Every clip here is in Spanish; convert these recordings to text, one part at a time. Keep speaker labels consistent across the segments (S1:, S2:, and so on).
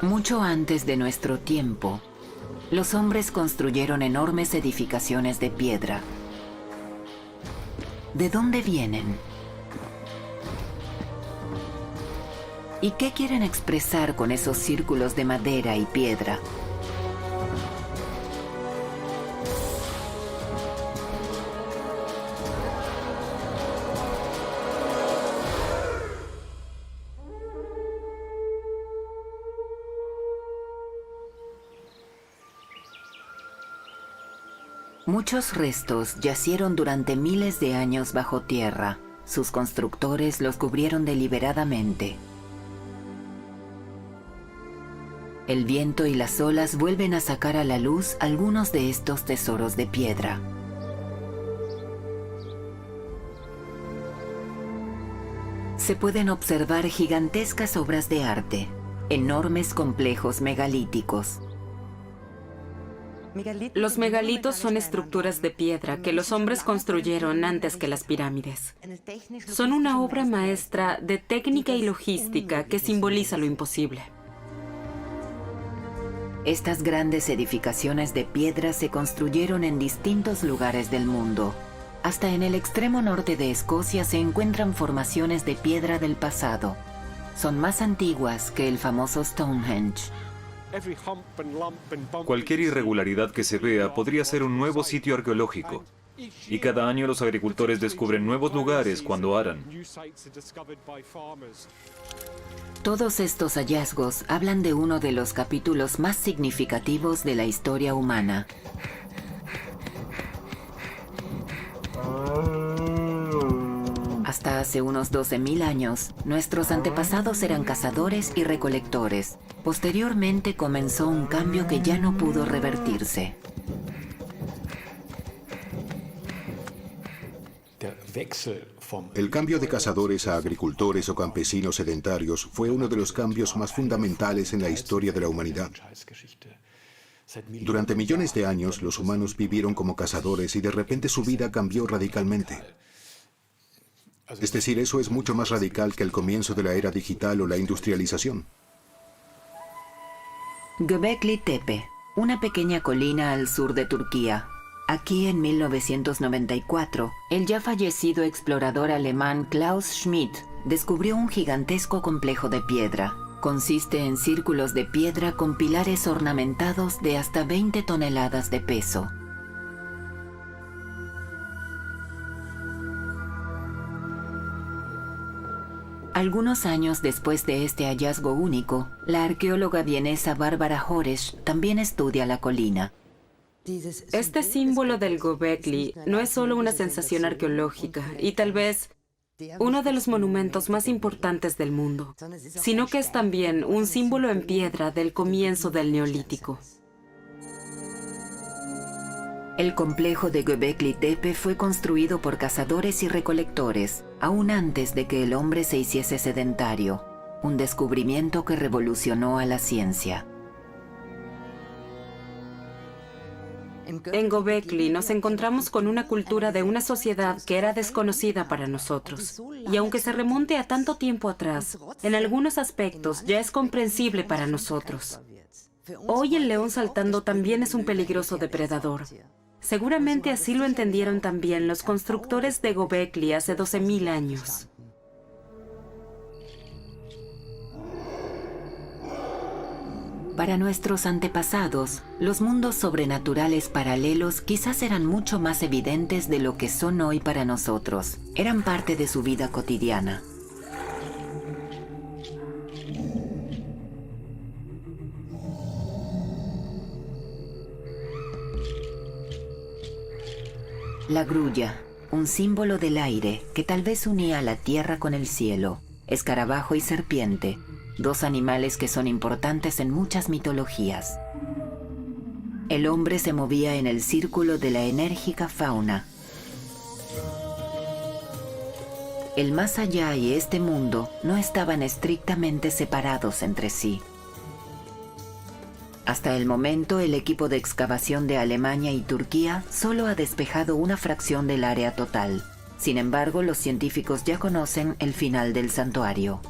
S1: Mucho antes de nuestro tiempo, los hombres construyeron enormes edificaciones de piedra. ¿De dónde vienen? ¿Y qué quieren expresar con esos círculos de madera y piedra? Muchos restos yacieron durante miles de años bajo tierra. Sus constructores los cubrieron deliberadamente. El viento y las olas vuelven a sacar a la luz algunos de estos tesoros de piedra. Se pueden observar gigantescas obras de arte, enormes complejos megalíticos.
S2: Los megalitos son estructuras de piedra que los hombres construyeron antes que las pirámides. Son una obra maestra de técnica y logística que simboliza lo imposible.
S1: Estas grandes edificaciones de piedra se construyeron en distintos lugares del mundo. Hasta en el extremo norte de Escocia se encuentran formaciones de piedra del pasado. Son más antiguas que el famoso Stonehenge.
S3: Cualquier irregularidad que se vea podría ser un nuevo sitio arqueológico. Y cada año los agricultores descubren nuevos lugares cuando aran.
S1: Todos estos hallazgos hablan de uno de los capítulos más significativos de la historia humana. Hasta hace unos 12.000 años, nuestros antepasados eran cazadores y recolectores. Posteriormente comenzó un cambio que ya no pudo revertirse.
S4: El cambio de cazadores a agricultores o campesinos sedentarios fue uno de los cambios más fundamentales en la historia de la humanidad. Durante millones de años, los humanos vivieron como cazadores y de repente su vida cambió radicalmente. Es decir, eso es mucho más radical que el comienzo de la era digital o la industrialización.
S1: Göbekli Tepe, una pequeña colina al sur de Turquía. Aquí en 1994, el ya fallecido explorador alemán Klaus Schmidt descubrió un gigantesco complejo de piedra. Consiste en círculos de piedra con pilares ornamentados de hasta 20 toneladas de peso. Algunos años después de este hallazgo único, la arqueóloga vienesa Bárbara Horesch también estudia la colina.
S2: Este símbolo del Göbekli no es solo una sensación arqueológica y tal vez uno de los monumentos más importantes del mundo, sino que es también un símbolo en piedra del comienzo del Neolítico.
S1: El complejo de Göbekli Tepe fue construido por cazadores y recolectores, aún antes de que el hombre se hiciese sedentario, un descubrimiento que revolucionó a la ciencia.
S2: En Göbekli nos encontramos con una cultura de una sociedad que era desconocida para nosotros. Y aunque se remonte a tanto tiempo atrás, en algunos aspectos ya es comprensible para nosotros. Hoy el león saltando también es un peligroso depredador. Seguramente así lo entendieron también los constructores de Göbekli hace 12.000 años.
S1: Para nuestros antepasados, los mundos sobrenaturales paralelos quizás eran mucho más evidentes de lo que son hoy para nosotros. Eran parte de su vida cotidiana. La grulla, un símbolo del aire que tal vez unía la tierra con el cielo. Escarabajo y serpiente, dos animales que son importantes en muchas mitologías. El hombre se movía en el círculo de la enérgica fauna. El más allá y este mundo no estaban estrictamente separados entre sí. Hasta el momento, el equipo de excavación de Alemania y Turquía solo ha despejado una fracción del área total. Sin embargo, los científicos ya conocen el final del santuario.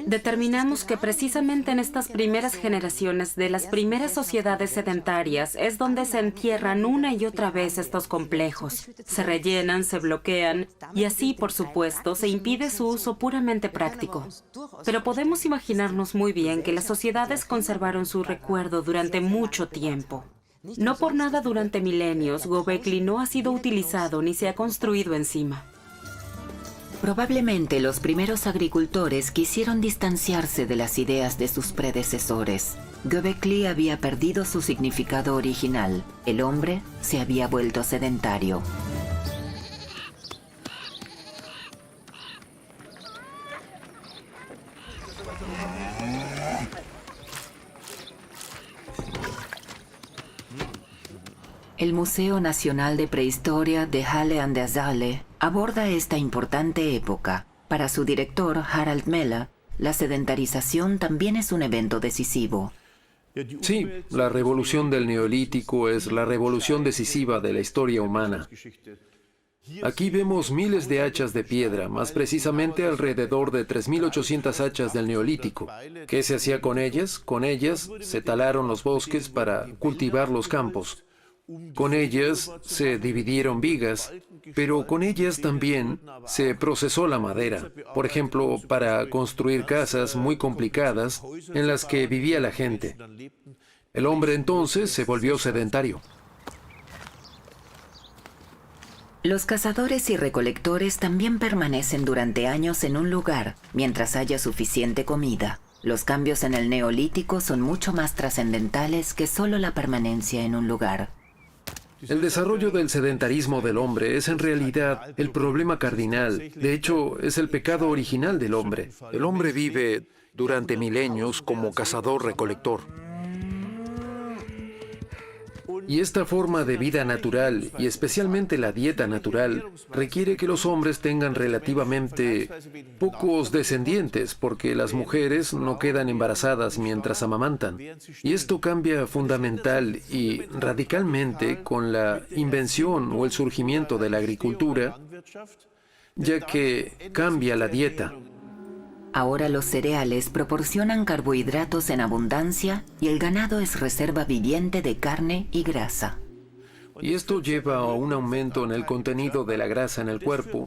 S2: Determinamos que precisamente en estas primeras generaciones de las primeras sociedades sedentarias es donde se entierran una y otra vez estos complejos. Se rellenan, se bloquean y así, por supuesto, se impide su uso puramente práctico. Pero podemos imaginarnos muy bien que las sociedades conservaron su recuerdo durante mucho tiempo. No por nada durante milenios, Göbekli no ha sido utilizado ni se ha construido encima.
S1: Probablemente los primeros agricultores quisieron distanciarse de las ideas de sus predecesores. Göbekli había perdido su significado original. El hombre se había vuelto sedentario. El Museo Nacional de Prehistoria de Halle an der Saale aborda esta importante época. Para su director, Harald Meller, la sedentarización también es un evento decisivo.
S5: Sí, la revolución del Neolítico es la revolución decisiva de la historia humana. Aquí vemos miles de hachas de piedra, más precisamente alrededor de 3.800 hachas del Neolítico. ¿Qué se hacía con ellas? Con ellas se talaron los bosques para cultivar los campos. Con ellas se dividieron vigas, pero con ellas también se procesó la madera, por ejemplo, para construir casas muy complicadas en las que vivía la gente. El hombre entonces se volvió sedentario.
S1: Los cazadores y recolectores también permanecen durante años en un lugar mientras haya suficiente comida. Los cambios en el Neolítico son mucho más trascendentales que solo la permanencia en un lugar.
S5: El desarrollo del sedentarismo del hombre es en realidad el problema cardinal. De hecho, es el pecado original del hombre.
S6: El hombre vive durante milenios como cazador-recolector.
S5: Y esta forma de vida natural, y especialmente la dieta natural, requiere que los hombres tengan relativamente pocos descendientes, porque las mujeres no quedan embarazadas mientras amamantan. Y esto cambia fundamental y radicalmente con la invención o el surgimiento de la agricultura, ya que cambia la dieta.
S1: Ahora los cereales proporcionan carbohidratos en abundancia y el ganado es reserva viviente de carne y grasa.
S5: Y esto lleva a un aumento en el contenido de la grasa en el cuerpo.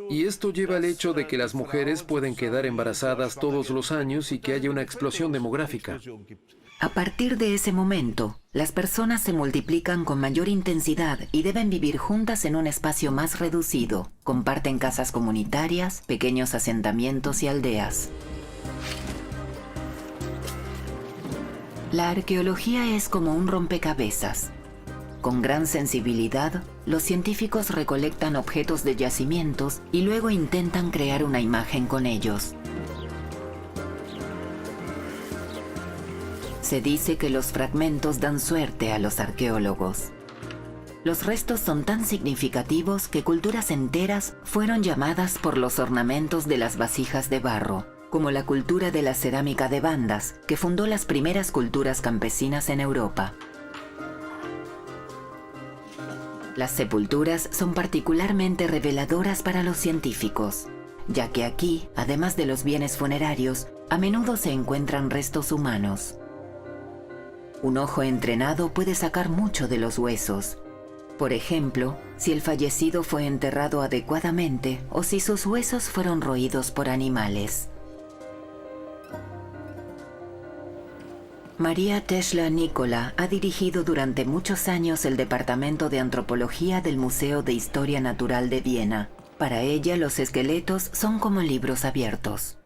S5: Y esto lleva al hecho de que las mujeres pueden quedar embarazadas todos los años y que haya una explosión demográfica.
S1: A partir de ese momento, las personas se multiplican con mayor intensidad y deben vivir juntas en un espacio más reducido. Comparten casas comunitarias, pequeños asentamientos y aldeas. La arqueología es como un rompecabezas. Con gran sensibilidad, los científicos recolectan objetos de yacimientos y luego intentan crear una imagen con ellos. Se dice que los fragmentos dan suerte a los arqueólogos. Los restos son tan significativos que culturas enteras fueron llamadas por los ornamentos de las vasijas de barro, como la cultura de la cerámica de bandas, que fundó las primeras culturas campesinas en Europa. Las sepulturas son particularmente reveladoras para los científicos, ya que aquí, además de los bienes funerarios, a menudo se encuentran restos humanos. Un ojo entrenado puede sacar mucho de los huesos. Por ejemplo, si el fallecido fue enterrado adecuadamente o si sus huesos fueron roídos por animales. María Teschler-Nicola ha dirigido durante muchos años el Departamento de Antropología del Museo de Historia Natural de Viena. Para ella, los esqueletos son como libros abiertos.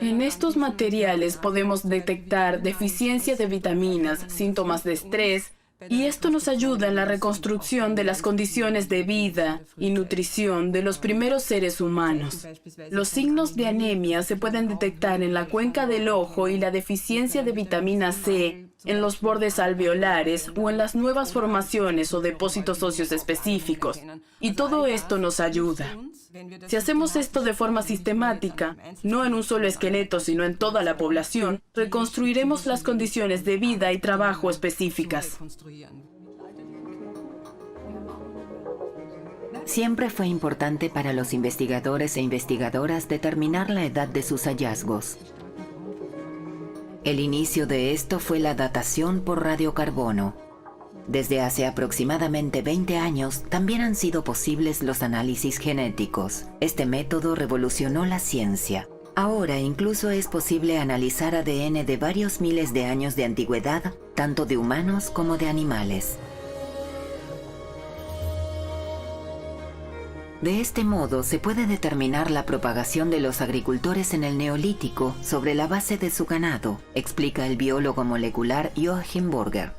S7: En estos materiales podemos detectar deficiencia de vitaminas, síntomas de estrés, y esto nos ayuda en la reconstrucción de las condiciones de vida y nutrición de los primeros seres humanos. Los signos de anemia se pueden detectar en la cuenca del ojo y la deficiencia de vitamina C en los bordes alveolares o en las nuevas formaciones o depósitos óseos específicos. Y todo esto nos ayuda. Si hacemos esto de forma sistemática, no en un solo esqueleto, sino en toda la población, reconstruiremos las condiciones de vida y trabajo específicas.
S1: Siempre fue importante para los investigadores e investigadoras determinar la edad de sus hallazgos. El inicio de esto fue la datación por radiocarbono. Desde hace aproximadamente 20 años, también han sido posibles los análisis genéticos. Este método revolucionó la ciencia. Ahora incluso es posible analizar ADN de varios miles de años de antigüedad, tanto de humanos como de animales. De este modo, se puede determinar la propagación de los agricultores en el Neolítico sobre la base de su ganado, explica el biólogo molecular Joachim Burger.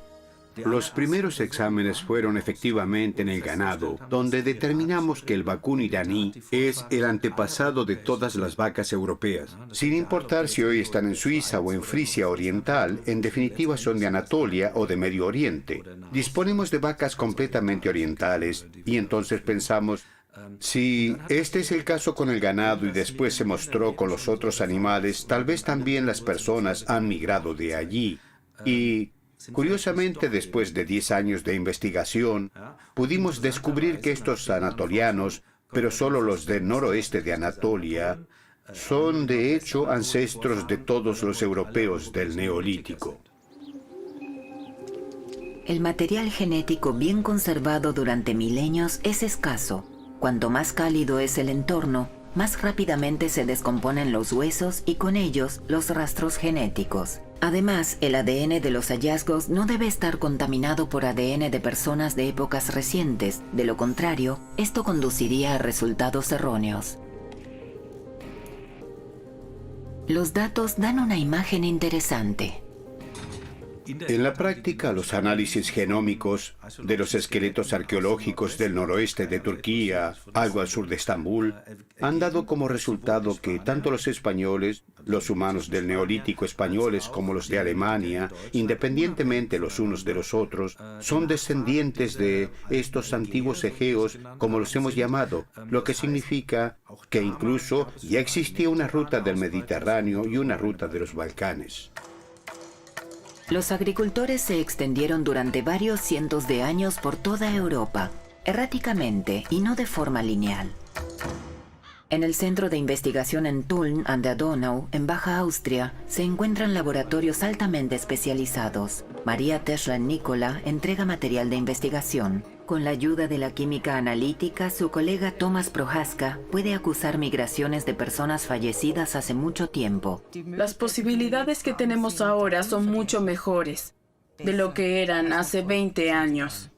S8: Los primeros exámenes fueron efectivamente en el ganado, donde determinamos que el vacuno iraní es el antepasado de todas las vacas europeas. Sin importar si hoy están en Suiza o en Frisia Oriental, en definitiva son de Anatolia o de Medio Oriente. Disponemos de vacas completamente orientales y entonces pensamos, si este es el caso con el ganado y después se mostró con los otros animales, tal vez también las personas han migrado de allí. Y, curiosamente, después de 10 años de investigación, pudimos descubrir que estos anatolianos, pero solo los del noroeste de Anatolia, son de hecho ancestros de todos los europeos del Neolítico.
S1: El material genético bien conservado durante milenios es escaso. Cuanto más cálido es el entorno, más rápidamente se descomponen los huesos y con ellos los rastros genéticos. Además, el ADN de los hallazgos no debe estar contaminado por ADN de personas de épocas recientes. De lo contrario, esto conduciría a resultados erróneos. Los datos dan una imagen interesante.
S8: En la práctica, los análisis genómicos de los esqueletos arqueológicos del noroeste de Turquía, algo al sur de Estambul, han dado como resultado que tanto los españoles, los humanos del Neolítico españoles como los de Alemania, independientemente los unos de los otros, son descendientes de estos antiguos egeos, como los hemos llamado, lo que significa que incluso ya existía una ruta del Mediterráneo y una ruta de los Balcanes.
S1: Los agricultores se extendieron durante varios cientos de años por toda Europa, erráticamente y no de forma lineal. En el Centro de Investigación en Tulln an der Donau, en Baja Austria, se encuentran laboratorios altamente especializados. María Teschler-Nicola entrega material de investigación. Con la ayuda de la química analítica, su colega Tomás Prohaska puede acusar migraciones de personas fallecidas hace mucho tiempo.
S7: Las posibilidades que tenemos ahora son mucho mejores de lo que eran hace 20 años.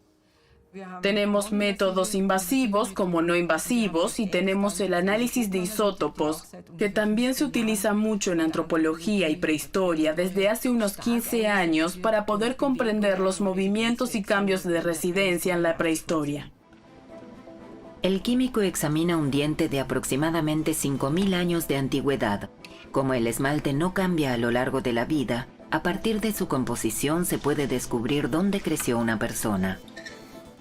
S7: Tenemos métodos invasivos como no invasivos y tenemos el análisis de isótopos, que también se utiliza mucho en antropología y prehistoria desde hace unos 15 años para poder comprender los movimientos y cambios de residencia en la prehistoria.
S1: El químico examina un diente de aproximadamente 5.000 años de antigüedad. Como el esmalte no cambia a lo largo de la vida, a partir de su composición se puede descubrir dónde creció una persona.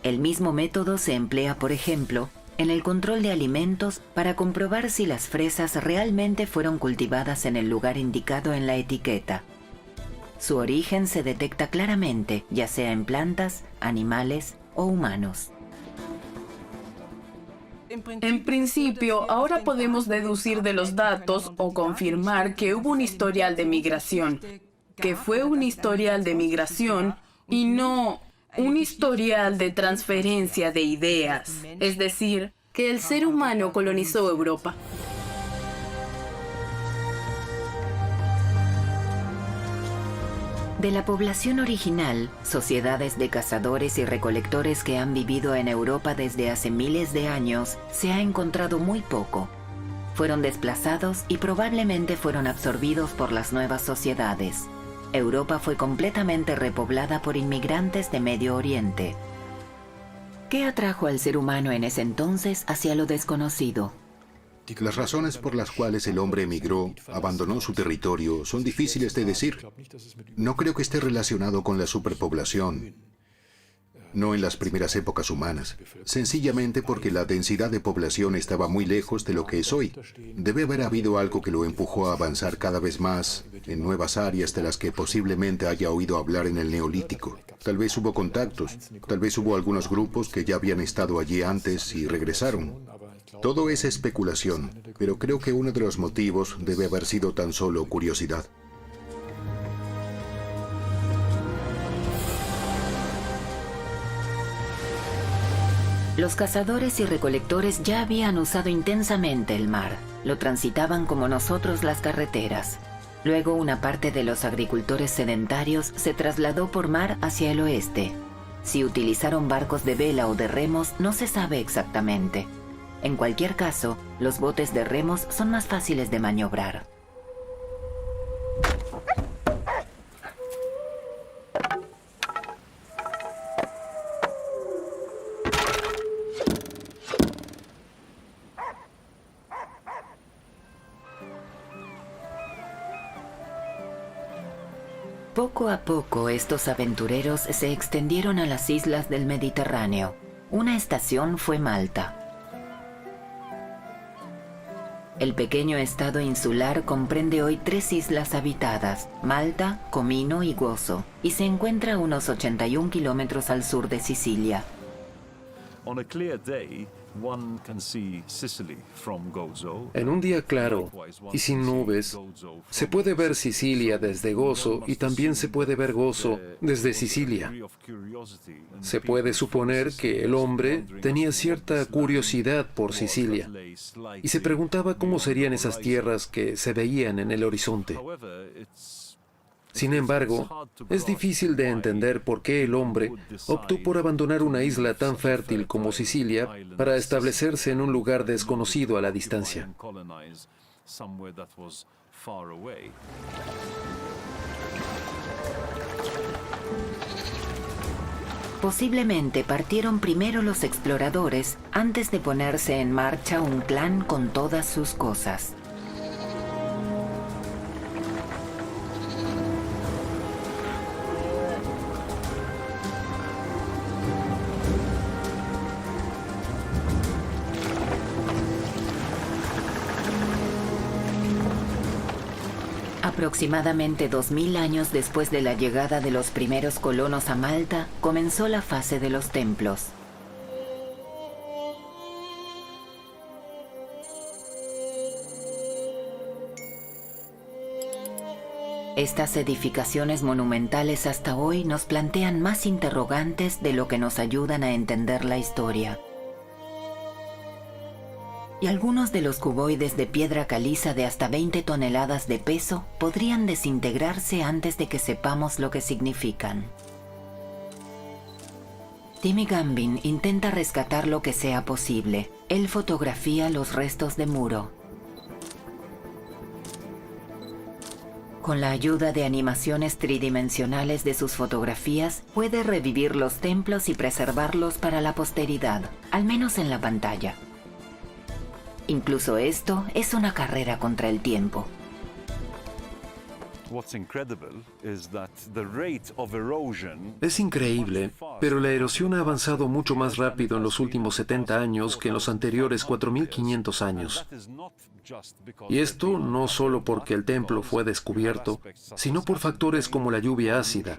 S1: El mismo método se emplea, por ejemplo, en el control de alimentos para comprobar si las fresas realmente fueron cultivadas en el lugar indicado en la etiqueta. Su origen se detecta claramente, ya sea en plantas, animales o humanos.
S7: En principio, ahora podemos deducir de los datos o confirmar que hubo un historial de migración, que fue un historial de migración y no un historial de transferencia de ideas, es decir, que el ser humano colonizó Europa.
S1: De la población original, sociedades de cazadores y recolectores que han vivido en Europa desde hace miles de años, se ha encontrado muy poco. Fueron desplazados y probablemente fueron absorbidos por las nuevas sociedades. Europa fue completamente repoblada por inmigrantes de Medio Oriente. ¿Qué atrajo al ser humano en ese entonces hacia lo desconocido?
S4: Las razones por las cuales el hombre emigró, abandonó su territorio, son difíciles de decir. No creo que esté relacionado con la superpoblación. no en las primeras épocas humanas, sencillamente porque la densidad de población estaba muy lejos de lo que es hoy. Debe haber habido algo que lo empujó a avanzar cada vez más en nuevas áreas de las que posiblemente haya oído hablar en el Neolítico. Tal vez hubo contactos, tal vez hubo algunos grupos que ya habían estado allí antes y regresaron. Todo es especulación, pero creo que uno de los motivos debe haber sido tan solo curiosidad.
S1: Los cazadores y recolectores ya habían usado intensamente el mar. Lo transitaban como nosotros las carreteras. Luego una parte de los agricultores sedentarios se trasladó por mar hacia el oeste. Si utilizaron barcos de vela o de remos no se sabe exactamente. En cualquier caso, los botes de remos son más fáciles de maniobrar. Poco a poco, estos aventureros se extendieron a las islas del Mediterráneo. Una estación fue Malta. El pequeño estado insular comprende hoy 3 islas habitadas, Malta, Comino y Gozo, y se encuentra a unos 81 kilómetros al sur de Sicilia.
S5: En un día claro y sin nubes, se puede ver Sicilia desde Gozo y también se puede ver Gozo desde Sicilia. Se puede suponer que el hombre tenía cierta curiosidad por Sicilia y se preguntaba cómo serían esas tierras que se veían en el horizonte. Sin embargo, es difícil de entender por qué el hombre optó por abandonar una isla tan fértil como Sicilia para establecerse en un lugar desconocido a la distancia.
S1: Posiblemente partieron primero los exploradores antes de ponerse en marcha un clan con todas sus cosas. Aproximadamente 2000 años después de la llegada de los primeros colonos a Malta, comenzó la fase de los templos. Estas edificaciones monumentales hasta hoy nos plantean más interrogantes de lo que nos ayudan a entender la historia. Y algunos de los cuboides de piedra caliza de hasta 20 toneladas de peso podrían desintegrarse antes de que sepamos lo que significan. Timmy Gambin intenta rescatar lo que sea posible. Él fotografía los restos de muro. Con la ayuda de animaciones tridimensionales de sus fotografías, puede revivir los templos y preservarlos para la posteridad, al menos en la pantalla. Incluso esto es una carrera contra el tiempo.
S5: Es increíble, pero la erosión ha avanzado mucho más rápido en los últimos 70 años que en los anteriores 4.500 años. Y esto no solo porque el templo fue descubierto, sino por factores como la lluvia ácida,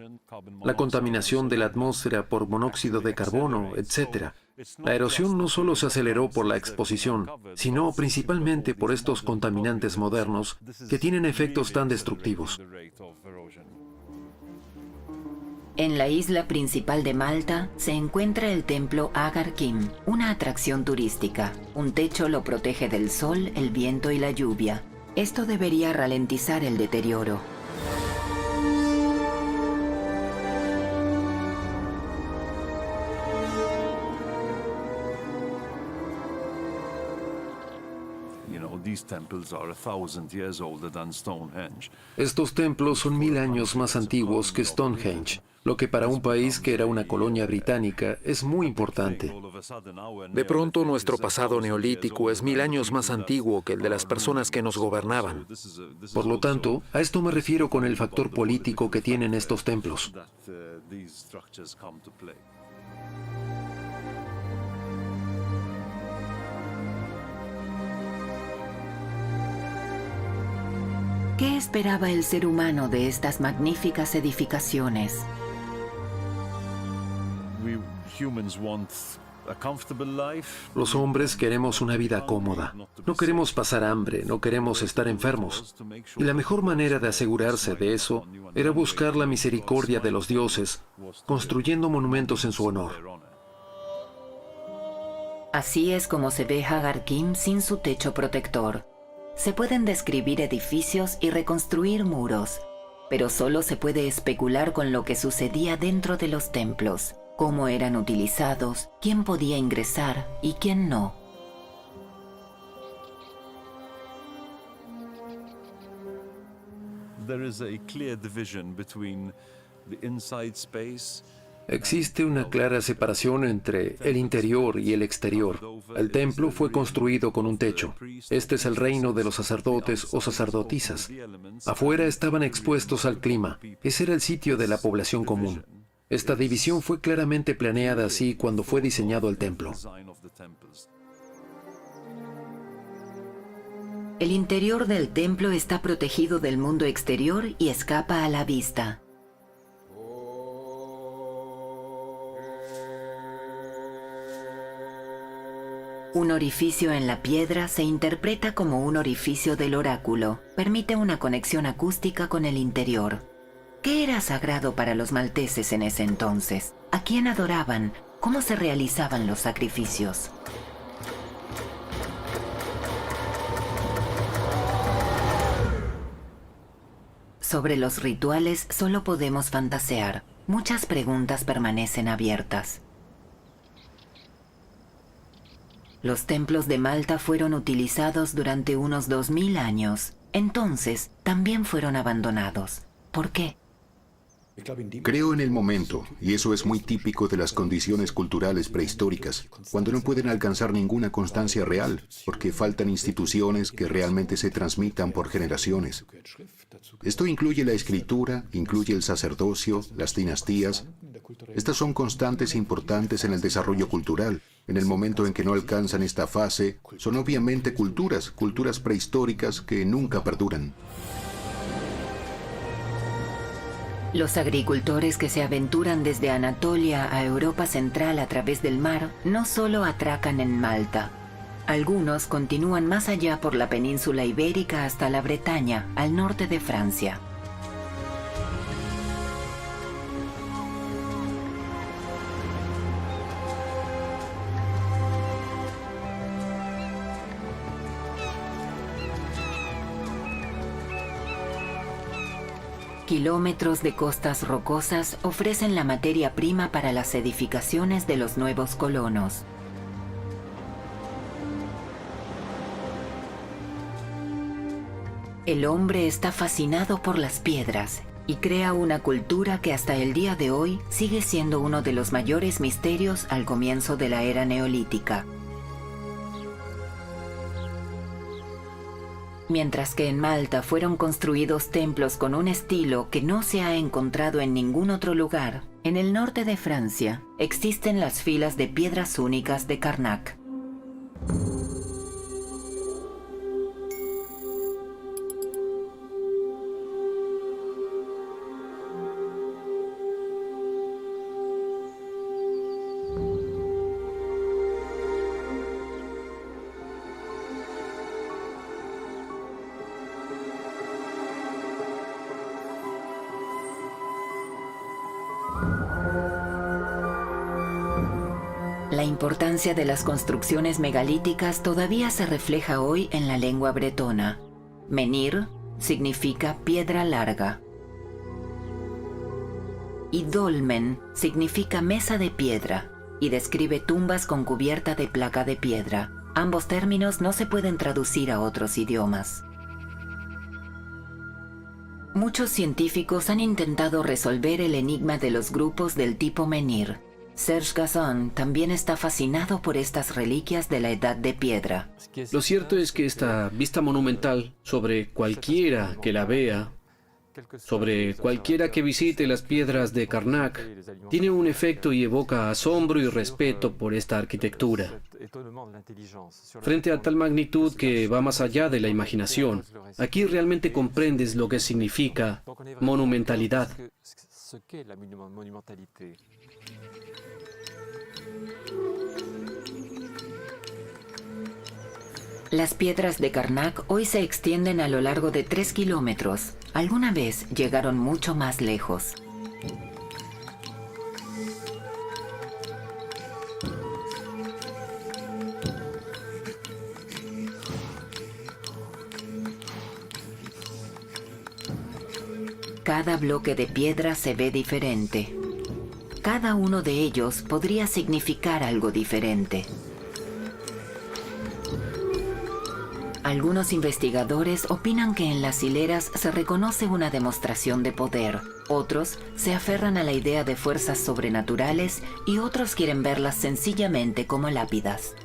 S5: la contaminación de la atmósfera por monóxido de carbono, etc. La erosión no solo se aceleró por la exposición, sino principalmente por estos contaminantes modernos que tienen efectos tan destructivos.
S1: En la isla principal de Malta se encuentra el templo Agar Kim, una atracción turística. Un techo lo protege del sol, el viento y la lluvia. Esto debería ralentizar el deterioro.
S5: Estos templos son 1000 años más antiguos que Stonehenge, lo que para un país que era una colonia británica es muy importante.
S6: De pronto, nuestro pasado neolítico es 1000 años más antiguo que el de las personas que nos gobernaban.
S5: Por lo tanto, a esto me refiero con el factor político que tienen estos templos.
S1: ¿Qué esperaba el ser humano de estas magníficas edificaciones?
S5: Los hombres queremos una vida cómoda. No queremos pasar hambre, no queremos estar enfermos. Y la mejor manera de asegurarse de eso era buscar la misericordia de los dioses, construyendo monumentos en su honor.
S1: Así es como se ve Hagar Kim sin su techo protector. Se pueden describir edificios y reconstruir muros, pero solo se puede especular con lo que sucedía dentro de los templos, cómo eran utilizados, quién podía ingresar y quién no.
S5: Existe una clara separación entre el interior y el exterior. El templo fue construido con un techo. Este es el reino de los sacerdotes o sacerdotisas. Afuera estaban expuestos al clima. Ese era el sitio de la población común. Esta división fue claramente planeada así cuando fue diseñado el templo.
S1: El interior del templo está protegido del mundo exterior y escapa a la vista. Un orificio en la piedra se interpreta como un orificio del oráculo. Permite una conexión acústica con el interior. ¿Qué era sagrado para los malteses en ese entonces? ¿A quién adoraban? ¿Cómo se realizaban los sacrificios? Sobre los rituales solo podemos fantasear. Muchas preguntas permanecen abiertas. Los templos de Malta fueron utilizados durante unos 2000 años. Entonces, también fueron abandonados. ¿Por qué?
S4: Creo en el momento, y eso es muy típico de las condiciones culturales prehistóricas, cuando no pueden alcanzar ninguna constancia real, porque faltan instituciones que realmente se transmitan por generaciones. Esto incluye la escritura, incluye el sacerdocio, las dinastías. Estas son constantes importantes en el desarrollo cultural. En el momento en que no alcanzan esta fase, son obviamente culturas prehistóricas que nunca perduran.
S1: Los agricultores que se aventuran desde Anatolia a Europa Central a través del mar no solo atracan en Malta. Algunos continúan más allá por la península ibérica hasta la Bretaña, al norte de Francia. Kilómetros de costas rocosas ofrecen la materia prima para las edificaciones de los nuevos colonos. El hombre está fascinado por las piedras y crea una cultura que hasta el día de hoy sigue siendo uno de los mayores misterios al comienzo de la era neolítica. Mientras que en Malta fueron construidos templos con un estilo que no se ha encontrado en ningún otro lugar, en el norte de Francia existen las filas de piedras únicas de Karnak. La importancia de las construcciones megalíticas todavía se refleja hoy en la lengua bretona. Menhir significa piedra larga. Y dolmen significa mesa de piedra y describe tumbas con cubierta de placa de piedra. Ambos términos no se pueden traducir a otros idiomas. Muchos científicos han intentado resolver el enigma de los grupos del tipo Menhir. Serge Gazan también está fascinado por estas reliquias de la Edad de Piedra.
S9: Lo cierto es que esta vista monumental, sobre cualquiera que la vea, sobre cualquiera que visite las piedras de Karnak, tiene un efecto y evoca asombro y respeto por esta arquitectura. Frente a tal magnitud que va más allá de la imaginación, aquí realmente comprendes lo que significa monumentalidad.
S1: Las piedras de Karnak hoy se extienden a lo largo de 3 kilómetros. Alguna vez llegaron mucho más lejos. Cada bloque de piedra se ve diferente. Cada uno de ellos podría significar algo diferente. Algunos investigadores opinan que en las hileras se reconoce una demostración de poder. Otros se aferran a la idea de fuerzas sobrenaturales y otros quieren verlas sencillamente como lápidas.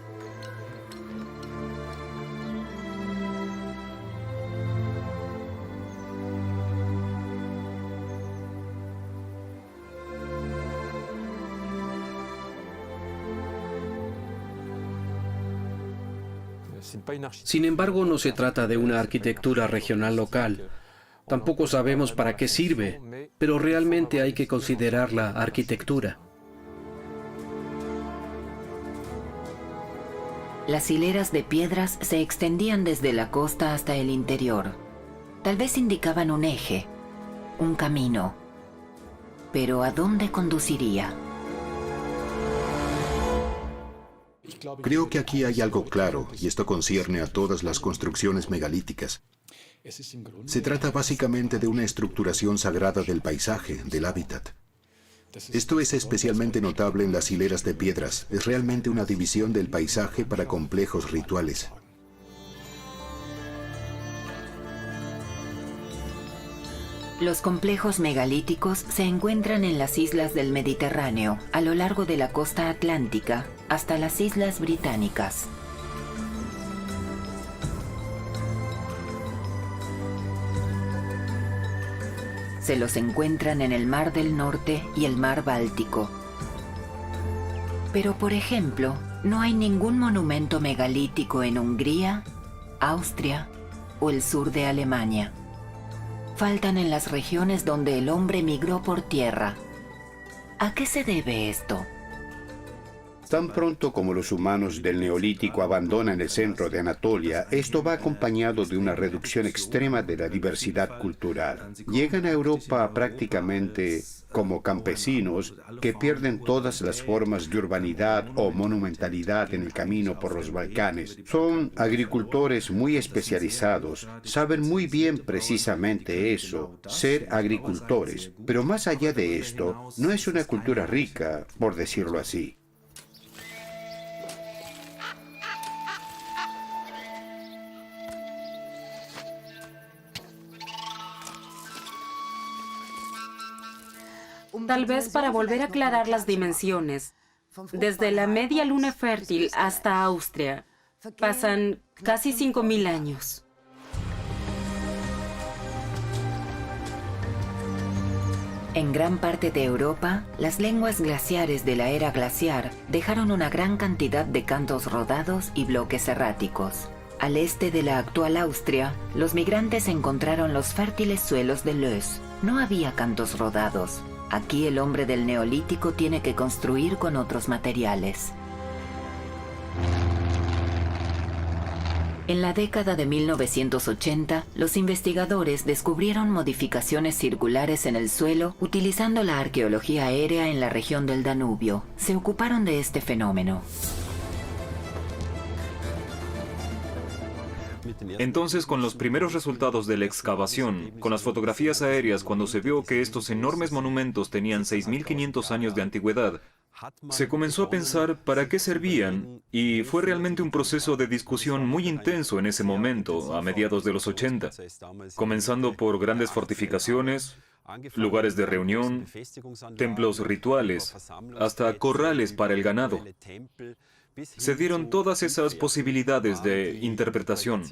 S9: Sin embargo, no se trata de una arquitectura regional local. Tampoco sabemos para qué sirve, pero realmente hay que considerarla arquitectura.
S1: Las hileras de piedras se extendían desde la costa hasta el interior. Tal vez indicaban un eje, un camino. Pero ¿a dónde conduciría?
S4: Creo que aquí hay algo claro, y esto concierne a todas las construcciones megalíticas. Se trata básicamente de una estructuración sagrada del paisaje, del hábitat. Esto es especialmente notable en las hileras de piedras. Es realmente una división del paisaje para complejos rituales.
S1: Los complejos megalíticos se encuentran en las islas del Mediterráneo, a lo largo de la costa atlántica, hasta las islas británicas. Se los encuentran en el Mar del Norte y el Mar Báltico. Pero, por ejemplo, no hay ningún monumento megalítico en Hungría, Austria o el sur de Alemania. Faltan en las regiones donde el hombre migró por tierra. ¿A qué se debe esto?
S8: Tan pronto como los humanos del Neolítico abandonan el centro de Anatolia, esto va acompañado de una reducción extrema de la diversidad cultural. Llegan a Europa prácticamente como campesinos que pierden todas las formas de urbanidad o monumentalidad en el camino por los Balcanes. Son agricultores muy especializados, saben muy bien precisamente eso, ser agricultores. Pero más allá de esto, no es una cultura rica, por decirlo así.
S2: Tal vez para volver a aclarar las dimensiones, desde la media luna fértil hasta Austria, pasan casi 5.000 años.
S1: En gran parte de Europa, las lenguas glaciares de la era glaciar dejaron una gran cantidad de cantos rodados y bloques erráticos. Al este de la actual Austria, los migrantes encontraron los fértiles suelos de Löss. No había cantos rodados. Aquí el hombre del Neolítico tiene que construir con otros materiales. En la década de 1980, los investigadores descubrieron modificaciones circulares en el suelo utilizando la arqueología aérea en la región del Danubio. Se ocuparon de este fenómeno.
S3: Entonces, con los primeros resultados de la excavación, con las fotografías aéreas cuando se vio que estos enormes monumentos tenían 6.500 años de antigüedad, se comenzó a pensar para qué servían y fue realmente un proceso de discusión muy intenso en ese momento, a mediados de los 80, comenzando por grandes fortificaciones, lugares de reunión, templos rituales, hasta corrales para el ganado. Se dieron todas esas posibilidades de interpretación.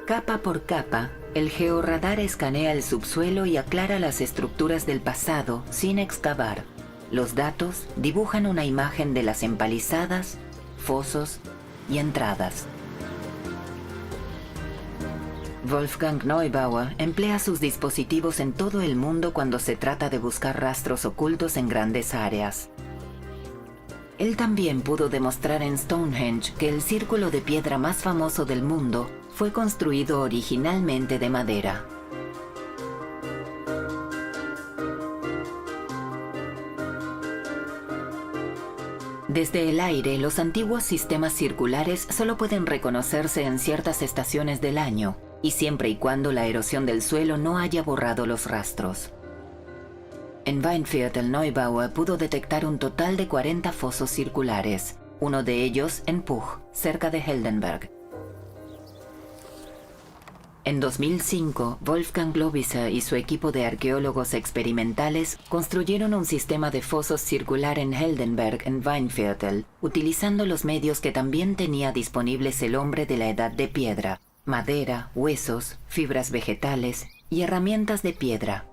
S1: Capa por capa, el georradar escanea el subsuelo y aclara las estructuras del pasado sin excavar. Los datos dibujan una imagen de las empalizadas, fosos y entradas. Wolfgang Neubauer emplea sus dispositivos en todo el mundo cuando se trata de buscar rastros ocultos en grandes áreas. Él también pudo demostrar en Stonehenge que el círculo de piedra más famoso del mundo fue construido originalmente de madera. Desde el aire, los antiguos sistemas circulares solo pueden reconocerse en ciertas estaciones del año, y siempre y cuando la erosión del suelo no haya borrado los rastros. En Weinviertel Neubauer pudo detectar un total de 40 fosos circulares, uno de ellos en Puch, cerca de Heldenberg. En 2005, Wolfgang Loviser y su equipo de arqueólogos experimentales construyeron un sistema de fosos circular en Heldenberg, en Weinviertel, utilizando los medios que también tenía disponibles el hombre de la Edad de Piedra: madera, huesos, fibras vegetales y herramientas de piedra.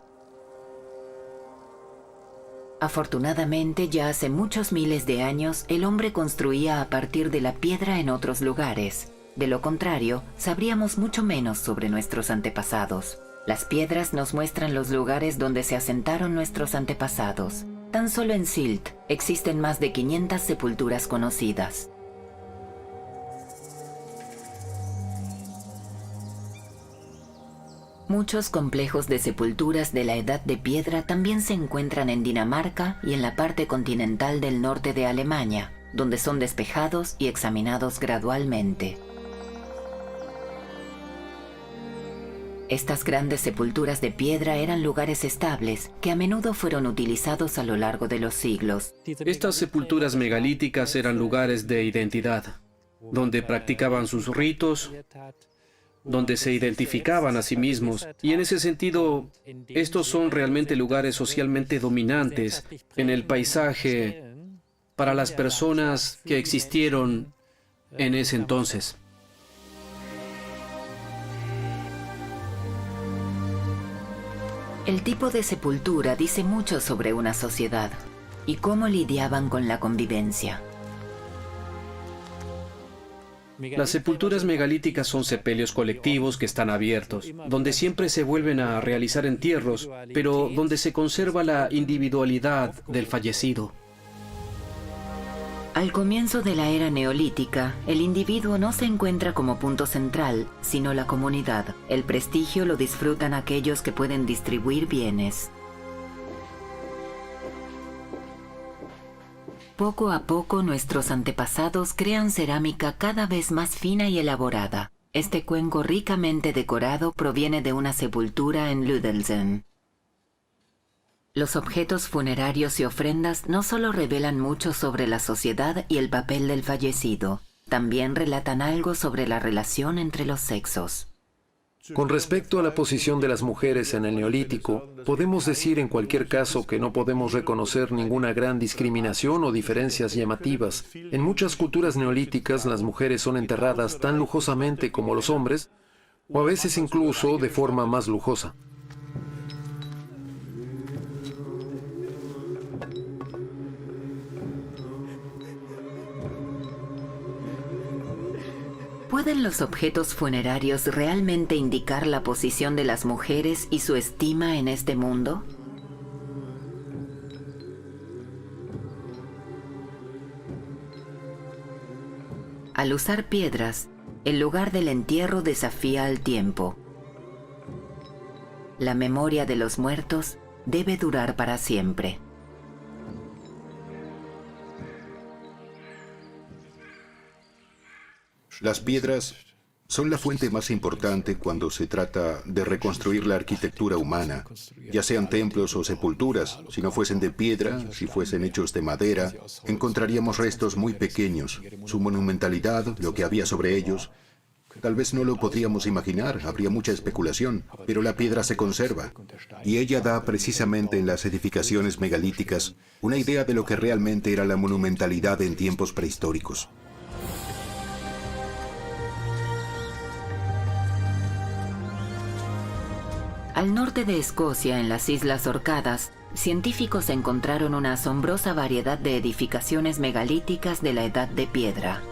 S1: Afortunadamente, ya hace muchos miles de años, el hombre construía a partir de la piedra en otros lugares. De lo contrario, sabríamos mucho menos sobre nuestros antepasados. Las piedras nos muestran los lugares donde se asentaron nuestros antepasados. Tan solo en Sylt existen más de 500 sepulturas conocidas. Muchos complejos de sepulturas de la Edad de Piedra también se encuentran en Dinamarca y en la parte continental del norte de Alemania, donde son despejados y examinados gradualmente. Estas grandes sepulturas de piedra eran lugares estables que a menudo fueron utilizados a lo largo de los siglos.
S9: Estas sepulturas megalíticas eran lugares de identidad, donde practicaban sus ritos, donde se identificaban a sí mismos, y en ese sentido, estos son realmente lugares socialmente dominantes en el paisaje para las personas que existieron en ese entonces.
S1: El tipo de sepultura dice mucho sobre una sociedad y cómo lidiaban con la convivencia.
S9: Las sepulturas megalíticas son sepelios colectivos que están abiertos, donde siempre se vuelven a realizar entierros, pero donde se conserva la individualidad del fallecido.
S1: Al comienzo de la era neolítica, el individuo no se encuentra como punto central, sino la comunidad. El prestigio lo disfrutan aquellos que pueden distribuir bienes. Poco a poco, nuestros antepasados crean cerámica cada vez más fina y elaborada. Este cuenco ricamente decorado proviene de una sepultura en Lüdelsen. Los objetos funerarios y ofrendas no solo revelan mucho sobre la sociedad y el papel del fallecido, también relatan algo sobre la relación entre los sexos.
S5: Con respecto a la posición de las mujeres en el Neolítico, podemos decir en cualquier caso que no podemos reconocer ninguna gran discriminación o diferencias llamativas. En muchas culturas neolíticas, las mujeres son enterradas tan lujosamente como los hombres, o a veces incluso de forma más lujosa.
S1: ¿Pueden los objetos funerarios realmente indicar la posición de las mujeres y su estima en este mundo? Al usar piedras, el lugar del entierro desafía al tiempo. La memoria de los muertos debe durar para siempre.
S4: Las piedras son la fuente más importante cuando se trata de reconstruir la arquitectura humana, ya sean templos o sepulturas. Si no fuesen de piedra, si fuesen hechos de madera, encontraríamos restos muy pequeños. Su monumentalidad, lo que había sobre ellos, tal vez no lo podríamos imaginar, habría mucha especulación, pero la piedra se conserva. Y ella da precisamente en las edificaciones megalíticas una idea de lo que realmente era la monumentalidad en tiempos prehistóricos.
S1: Al norte de Escocia, en las Islas Orcadas, científicos encontraron una asombrosa variedad de edificaciones megalíticas de la Edad de Piedra.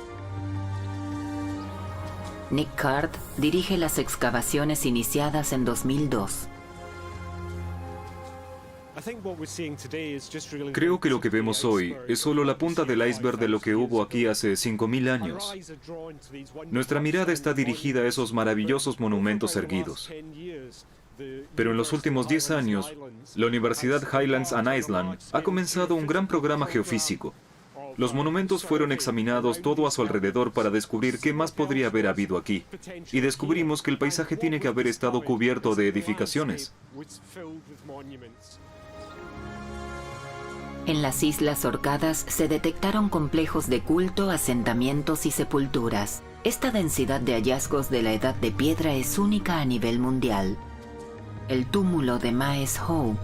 S1: Nick Card dirige las excavaciones iniciadas en 2002.
S3: Creo que lo que vemos hoy es solo la punta del iceberg de lo que hubo aquí hace 5.000 años. Nuestra mirada está dirigida a esos maravillosos monumentos erguidos. Pero en los últimos 10 años, la Universidad Highlands and Islands ha comenzado un gran programa geofísico. Los monumentos fueron examinados todo a su alrededor para descubrir qué más podría haber habido aquí. Y descubrimos que el paisaje tiene que haber estado cubierto de edificaciones.
S1: En las Islas Orcadas se detectaron complejos de culto, asentamientos y sepulturas. Esta densidad de hallazgos de la Edad de Piedra es única a nivel mundial. El túmulo de Maes Howe.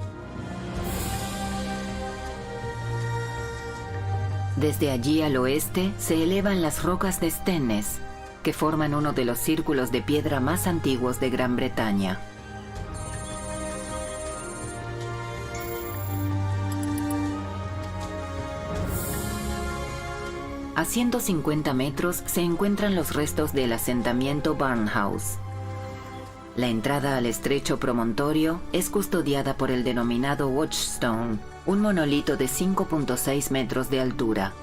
S1: Desde allí al oeste se elevan las rocas de Stennes, que forman uno de los círculos de piedra más antiguos de Gran Bretaña. A 150 metros se encuentran los restos del asentamiento Barnhouse. La entrada al estrecho promontorio es custodiada por el denominado Watchstone, un monolito de 5.6 metros de altura.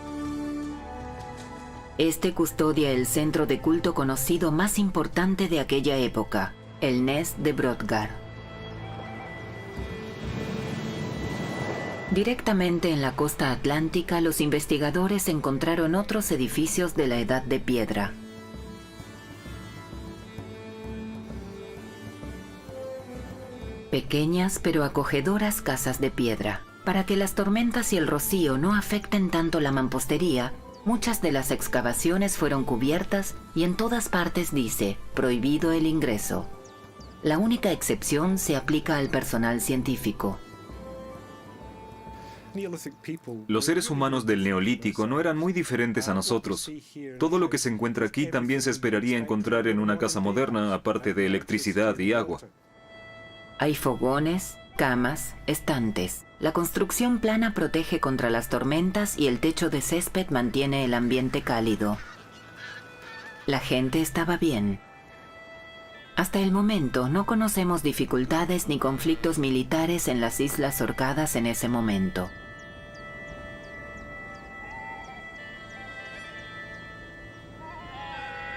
S1: Este custodia el centro de culto conocido más importante de aquella época, el Ness de Brodgar. Directamente en la costa atlántica, los investigadores encontraron otros edificios de la Edad de Piedra. Pequeñas pero acogedoras casas de piedra. Para que las tormentas y el rocío no afecten tanto la mampostería, muchas de las excavaciones fueron cubiertas y en todas partes dice, prohibido el ingreso. La única excepción se aplica al personal científico.
S3: Los seres humanos del Neolítico no eran muy diferentes a nosotros. Todo lo que se encuentra aquí también se esperaría encontrar en una casa moderna, aparte de electricidad y agua.
S1: Hay fogones, camas, estantes. La construcción plana protege contra las tormentas y el techo de césped mantiene el ambiente cálido. La gente estaba bien. Hasta el momento no conocemos dificultades ni conflictos militares en las Islas Orcadas en ese momento.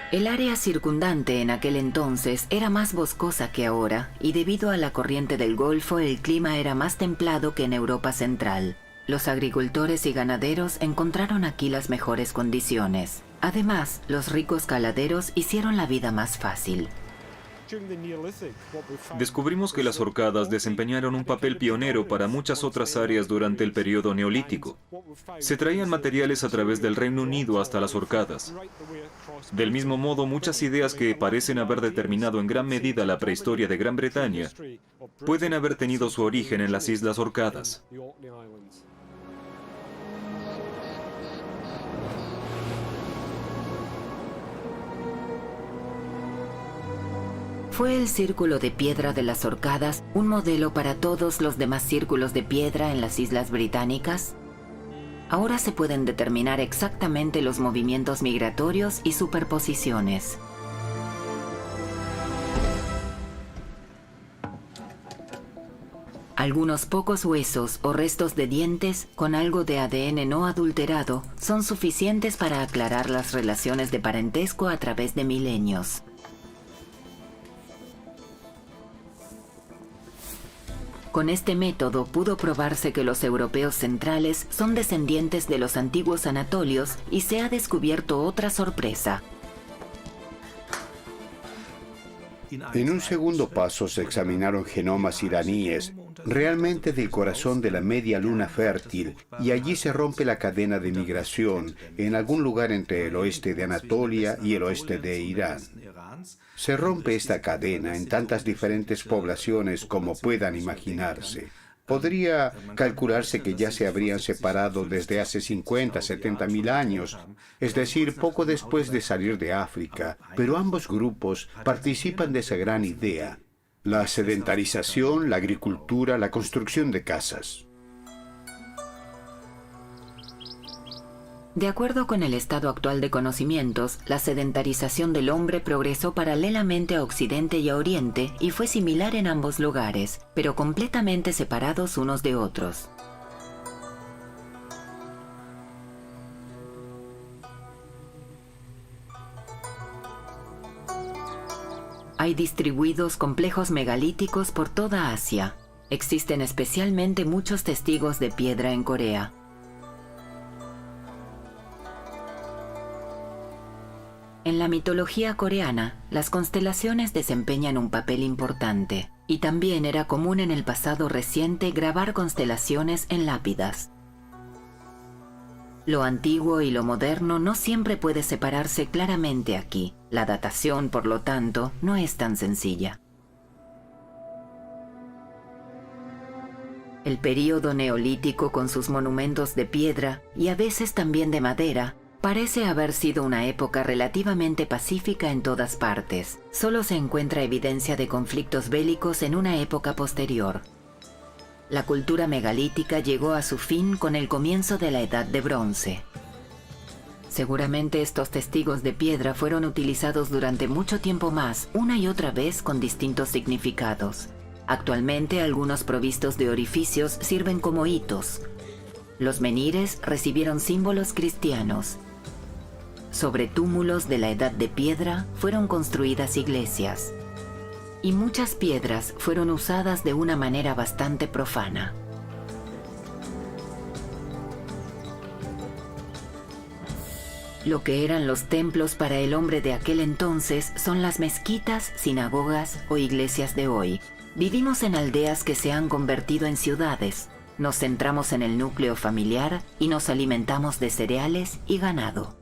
S1: El área circundante en aquel entonces era más boscosa que ahora, y debido a la corriente del Golfo el clima era más templado que en Europa Central. Los agricultores y ganaderos encontraron aquí las mejores condiciones. Además, los ricos caladeros hicieron la vida más fácil.
S3: Descubrimos que las orcadas desempeñaron un papel pionero para muchas otras áreas durante el periodo neolítico. Se traían materiales a través del Reino Unido hasta las orcadas. Del mismo modo, muchas ideas que parecen haber determinado en gran medida la prehistoria de Gran Bretaña pueden haber tenido su origen en las Islas Orcadas.
S1: ¿Fue el círculo de piedra de las Orcadas un modelo para todos los demás círculos de piedra en las Islas Británicas? Ahora se pueden determinar exactamente los movimientos migratorios y superposiciones. Algunos pocos huesos o restos de dientes con algo de ADN no adulterado son suficientes para aclarar las relaciones de parentesco a través de milenios. Con este método pudo probarse que los europeos centrales son descendientes de los antiguos anatolios y se ha descubierto otra sorpresa.
S8: En un segundo paso se examinaron genomas iraníes, realmente del corazón de la media luna fértil, y allí se rompe la cadena de migración en algún lugar entre el oeste de Anatolia y el oeste de Irán. Se rompe esta cadena en tantas diferentes poblaciones como puedan imaginarse. Podría calcularse que ya se habrían separado desde hace 50, 70 mil años, es decir, poco después de salir de África, pero ambos grupos participan de esa gran idea. La sedentarización, la agricultura, la construcción de casas.
S1: De acuerdo con el estado actual de conocimientos, la sedentarización del hombre progresó paralelamente a Occidente y a Oriente y fue similar en ambos lugares, pero completamente separados unos de otros. Hay distribuidos complejos megalíticos por toda Asia. Existen especialmente muchos testigos de piedra en Corea. En la mitología coreana, las constelaciones desempeñan un papel importante, y también era común en el pasado reciente grabar constelaciones en lápidas. Lo antiguo y lo moderno no siempre puede separarse claramente aquí. La datación, por lo tanto, no es tan sencilla. El período neolítico, con sus monumentos de piedra y a veces también de madera, parece haber sido una época relativamente pacífica en todas partes. Solo se encuentra evidencia de conflictos bélicos en una época posterior. La cultura megalítica llegó a su fin con el comienzo de la Edad de Bronce. Seguramente estos testigos de piedra fueron utilizados durante mucho tiempo más, una y otra vez con distintos significados. Actualmente algunos provistos de orificios sirven como hitos. Los menhires recibieron símbolos cristianos. Sobre túmulos de la Edad de Piedra fueron construidas iglesias. Y muchas piedras fueron usadas de una manera bastante profana. Lo que eran los templos para el hombre de aquel entonces son las mezquitas, sinagogas o iglesias de hoy. Vivimos en aldeas que se han convertido en ciudades. Nos centramos en el núcleo familiar y nos alimentamos de cereales y ganado.